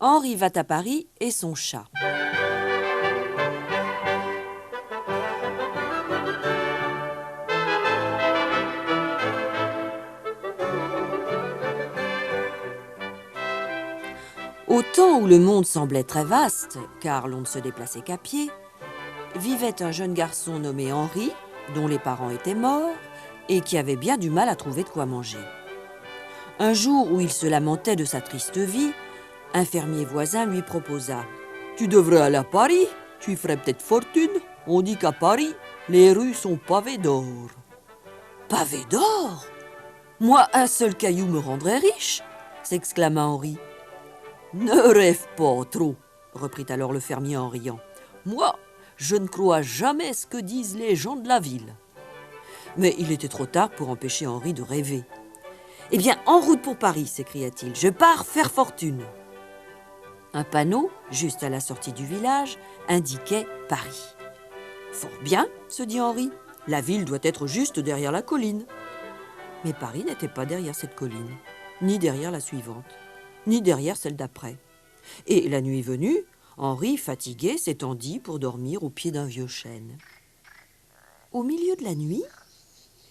Henri va à Paris et son chat. Au temps où le monde semblait très vaste, car l'on ne se déplaçait qu'à pied, vivait un jeune garçon nommé Henri, dont les parents étaient morts et qui avait bien du mal à trouver de quoi manger. Un jour où il se lamentait de sa triste vie, un fermier voisin lui proposa « Tu devrais aller à Paris, tu y ferais peut-être fortune. On dit qu'à Paris, les rues sont pavées d'or. » « Pavées d'or ? Moi, un seul caillou me rendrait riche !» s'exclama Henri. « Ne rêve pas trop, » reprit alors le fermier en riant. « Moi, je ne crois jamais ce que disent les gens de la ville. » Mais il était trop tard pour empêcher Henri de rêver. « Eh bien, en route pour Paris !» s'écria-t-il. « Je pars faire fortune !» Un panneau, juste à la sortie du village, indiquait Paris. « Fort bien, se dit Henri. La ville doit être juste derrière la colline. » Mais Paris n'était pas derrière cette colline, ni derrière la suivante, ni derrière celle d'après. Et la nuit venue, Henri, fatigué, s'étendit pour dormir au pied d'un vieux chêne. Au milieu de la nuit,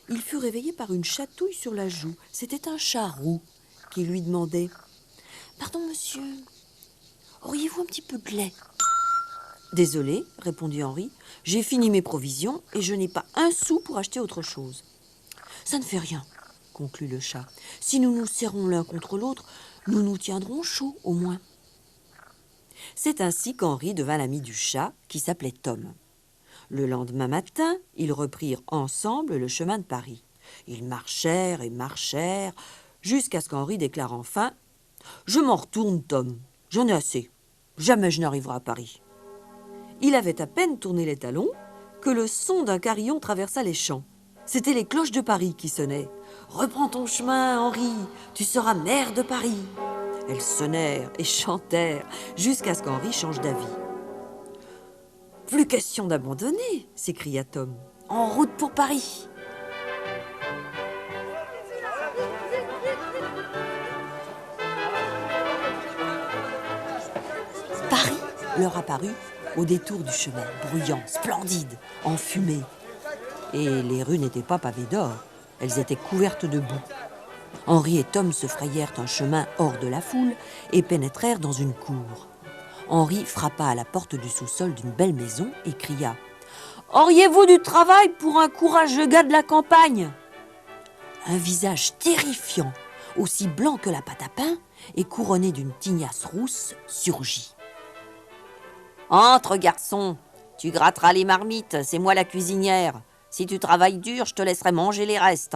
il fut réveillé par une chatouille sur la joue. C'était un chat roux qui lui demandait « Pardon, monsieur, auriez-vous un petit peu de lait ?» « Désolé, » répondit Henri, « j'ai fini mes provisions et je n'ai pas un sou pour acheter autre chose. »« Ça ne fait rien, » conclut le chat. « Si nous nous serrons l'un contre l'autre, nous nous tiendrons chaud au moins. » C'est ainsi qu'Henri devint l'ami du chat, qui s'appelait Tom. Le lendemain matin, ils reprirent ensemble le chemin de Paris. Ils marchèrent et marchèrent, jusqu'à ce qu'Henri déclare enfin « Je m'en retourne, Tom, j'en ai assez. Jamais je n'arriverai à Paris. » Il avait à peine tourné les talons que le son d'un carillon traversa les champs. C'étaient les cloches de Paris qui sonnaient. « Reprends ton chemin, Henri, tu seras maire de Paris. » Elles sonnèrent et chantèrent jusqu'à ce qu'Henri change d'avis. « Plus question d'abandonner !» s'écria Tom. « En route pour Paris !» Paris leur apparut au détour du chemin, bruyant, splendide, enfumé. Et les rues n'étaient pas pavées d'or, elles étaient couvertes de boue. Henri et Tom se frayèrent un chemin hors de la foule et pénétrèrent dans une cour. Henri frappa à la porte du sous-sol d'une belle maison et cria « Auriez-vous du travail pour un courageux gars de la campagne ?» Un visage terrifiant, aussi blanc que la pâte à pain et couronné d'une tignasse rousse, surgit. « Entre, garçon, tu gratteras les marmites, c'est moi la cuisinière. Si tu travailles dur, je te laisserai manger les restes. »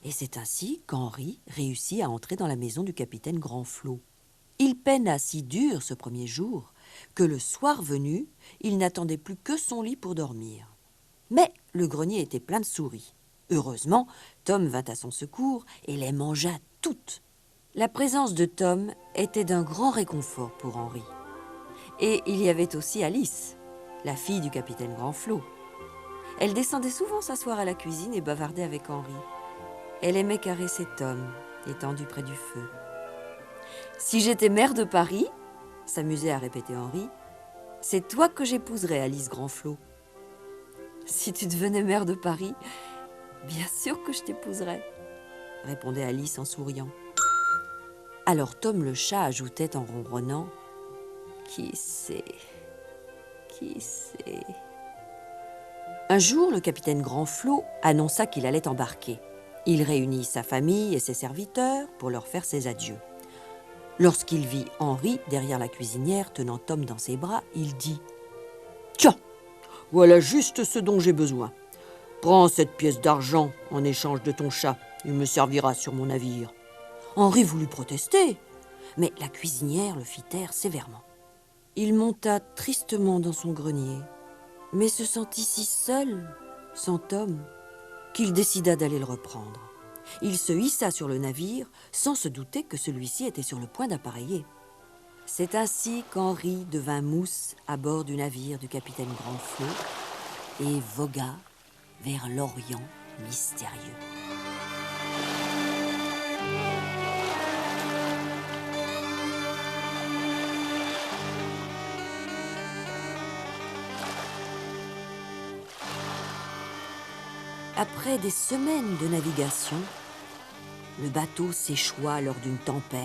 Et c'est ainsi qu'Henri réussit à entrer dans la maison du capitaine Grandflot. Il peina si dur ce premier jour que le soir venu, il n'attendait plus que son lit pour dormir. Mais le grenier était plein de souris. Heureusement, Tom vint à son secours et les mangea toutes. La présence de Tom était d'un grand réconfort pour Henri. Et il y avait aussi Alice, la fille du capitaine Grandflot. Elle descendait souvent s'asseoir à la cuisine et bavarder avec Henri. Elle aimait caresser Tom, étendu près du feu. « Si j'étais maire de Paris, » s'amusait à répéter Henri, « c'est toi que j'épouserais, Alice Grandflot. »« Si tu devenais maire de Paris, bien sûr que je t'épouserais, » répondait Alice en souriant. Alors Tom le chat ajoutait en ronronnant, « Qui sait, qui sait ?» Un jour, le capitaine Grandflot annonça qu'il allait embarquer. Il réunit sa famille et ses serviteurs pour leur faire ses adieux. Lorsqu'il vit Henri derrière la cuisinière tenant Tom dans ses bras, il dit « Tiens, voilà juste ce dont j'ai besoin. Prends cette pièce d'argent en échange de ton chat, il me servira sur mon navire. » Henri voulut protester, mais la cuisinière le fit taire sévèrement. Il monta tristement dans son grenier, mais se sentit si seul, sans Tom, qu'il décida d'aller le reprendre. Il se hissa sur le navire sans se douter que celui-ci était sur le point d'appareiller. C'est ainsi qu'Henri devint mousse à bord du navire du capitaine Grandflot et vogua vers l'Orient mystérieux. Après des semaines de navigation, le bateau s'échoua lors d'une tempête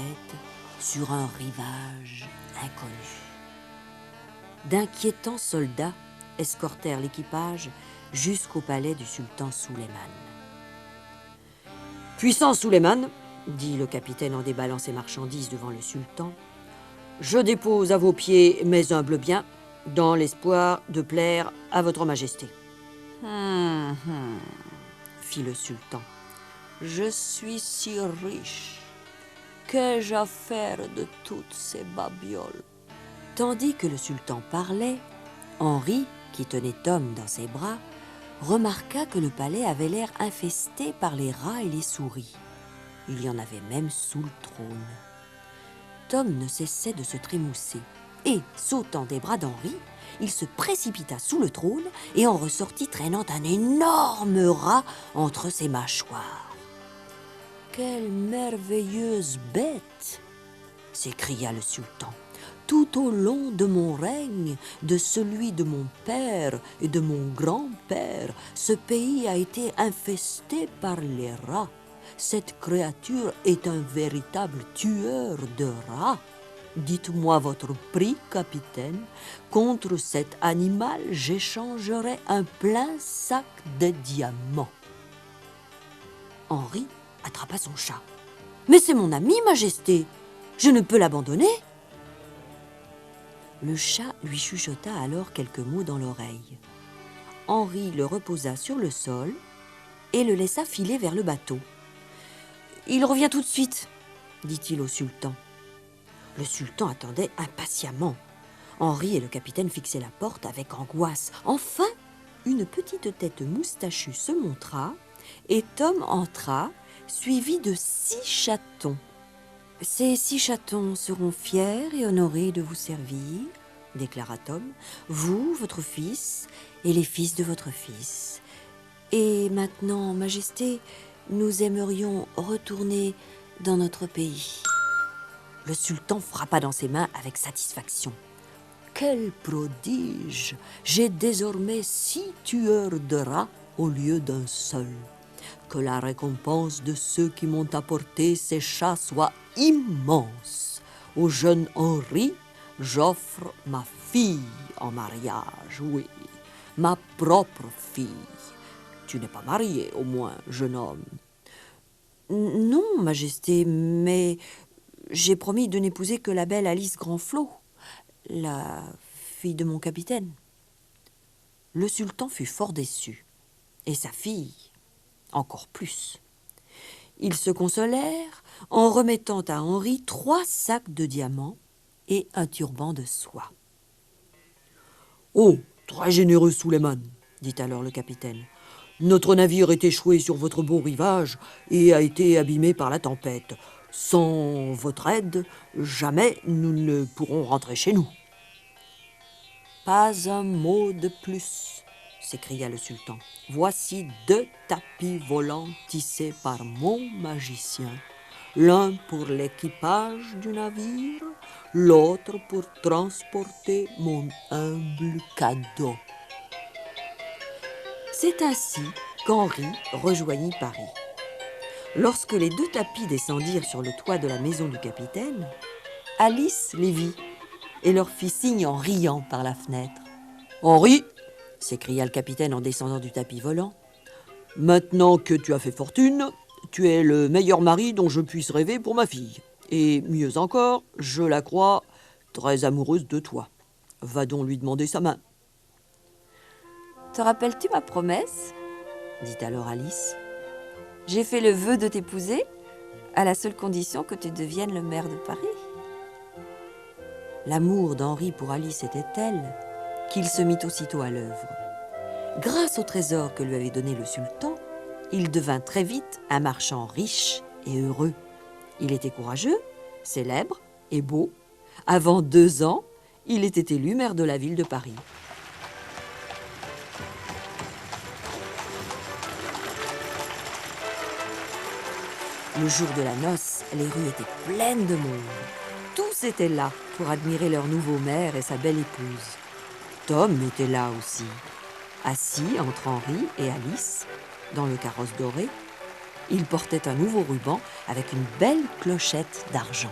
sur un rivage inconnu. D'inquiétants soldats escortèrent l'équipage jusqu'au palais du sultan Suleiman. « Puissant Suleiman, dit le capitaine en déballant ses marchandises devant le sultan, je dépose à vos pieds mes humbles biens dans l'espoir de plaire à votre majesté. » fit le sultan. « Je suis si riche. Qu'ai-je à faire de toutes ces babioles ?» Tandis que le sultan parlait, Henri, qui tenait Tom dans ses bras, remarqua que le palais avait l'air infesté par les rats et les souris. Il y en avait même sous le trône. Tom ne cessait de se trémousser et, sautant des bras d'Henri, il se précipita sous le trône et en ressortit traînant un énorme rat entre ses mâchoires. « Quelle merveilleuse bête !» s'écria le sultan. « Tout au long de mon règne, de celui de mon père et de mon grand-père, ce pays a été infesté par les rats. Cette créature est un véritable tueur de rats. Dites-moi votre prix, capitaine. Contre cet animal, j'échangerai un plein sac de diamants. » Henri attrapa son chat. « Mais c'est mon ami, majesté. Je ne peux l'abandonner. » Le chat lui chuchota alors quelques mots dans l'oreille. Henri le reposa sur le sol et le laissa filer vers le bateau. « Il revient tout de suite, » dit-il au sultan. Le sultan attendait impatiemment. Henri et le capitaine fixaient la porte avec angoisse. Enfin, une petite tête moustachue se montra et Tom entra, suivi de 6 chatons. « Ces 6 chatons seront fiers et honorés de vous servir, » déclara Tom, « vous, votre fils, et les fils de votre fils. Et maintenant, majesté, nous aimerions retourner dans notre pays. » Le sultan frappa dans ses mains avec satisfaction. « Quel prodige! J'ai désormais 6 tueurs de rats au lieu d'un seul. Que la récompense de ceux qui m'ont apporté ces chats soit immense. Au jeune Henri, j'offre ma fille en mariage, oui, ma propre fille. Tu n'es pas marié, au moins, jeune homme. »« Non, majesté, mais j'ai promis de n'épouser que la belle Alice Grandflot, la fille de mon capitaine. » Le sultan fut fort déçu, et sa fille encore plus. Ils se consolèrent en remettant à Henri 3 sacs de diamants et un turban de soie. « Oh, très généreux Suleiman, » dit alors le capitaine. « Notre navire est échoué sur votre beau rivage et a été abîmé par la tempête. Sans votre aide, jamais nous ne pourrons rentrer chez nous. »« Pas un mot de plus, » s'écria le sultan. « Voici 2 tapis volants tissés par mon magicien, l'un pour l'équipage du navire, l'autre pour transporter mon humble cadeau. » C'est ainsi qu'Henri rejoignit Paris. Lorsque les 2 tapis descendirent sur le toit de la maison du capitaine, Alice les vit et leur fit signe en riant par la fenêtre. « Henri !» s'écria le capitaine en descendant du tapis volant. « Maintenant que tu as fait fortune, tu es le meilleur mari dont je puisse rêver pour ma fille. Et mieux encore, je la crois très amoureuse de toi. Va donc lui demander sa main. »« Te rappelles-tu ma promesse ?» dit alors Alice. « J'ai fait le vœu de t'épouser à la seule condition que tu deviennes le maire de Paris. » L'amour d'Henri pour Alice était tel qu'il se mit aussitôt à l'œuvre. Grâce au trésor que lui avait donné le sultan, il devint très vite un marchand riche et heureux. Il était courageux, célèbre et beau. Avant 2 ans, il était élu maire de la ville de Paris. Le jour de la noce, les rues étaient pleines de monde. Tous étaient là pour admirer leur nouveau maire et sa belle épouse. Tom était là aussi, assis entre Henri et Alice, dans le carrosse doré, il portait un nouveau ruban avec une belle clochette d'argent.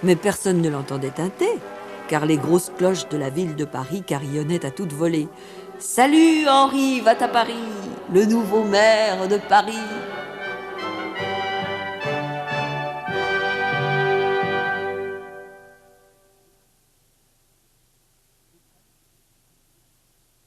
Mais personne ne l'entendait tinter, car les grosses cloches de la ville de Paris carillonnaient à toute volée. « Salut Henri, va à Paris, le nouveau maire de Paris !»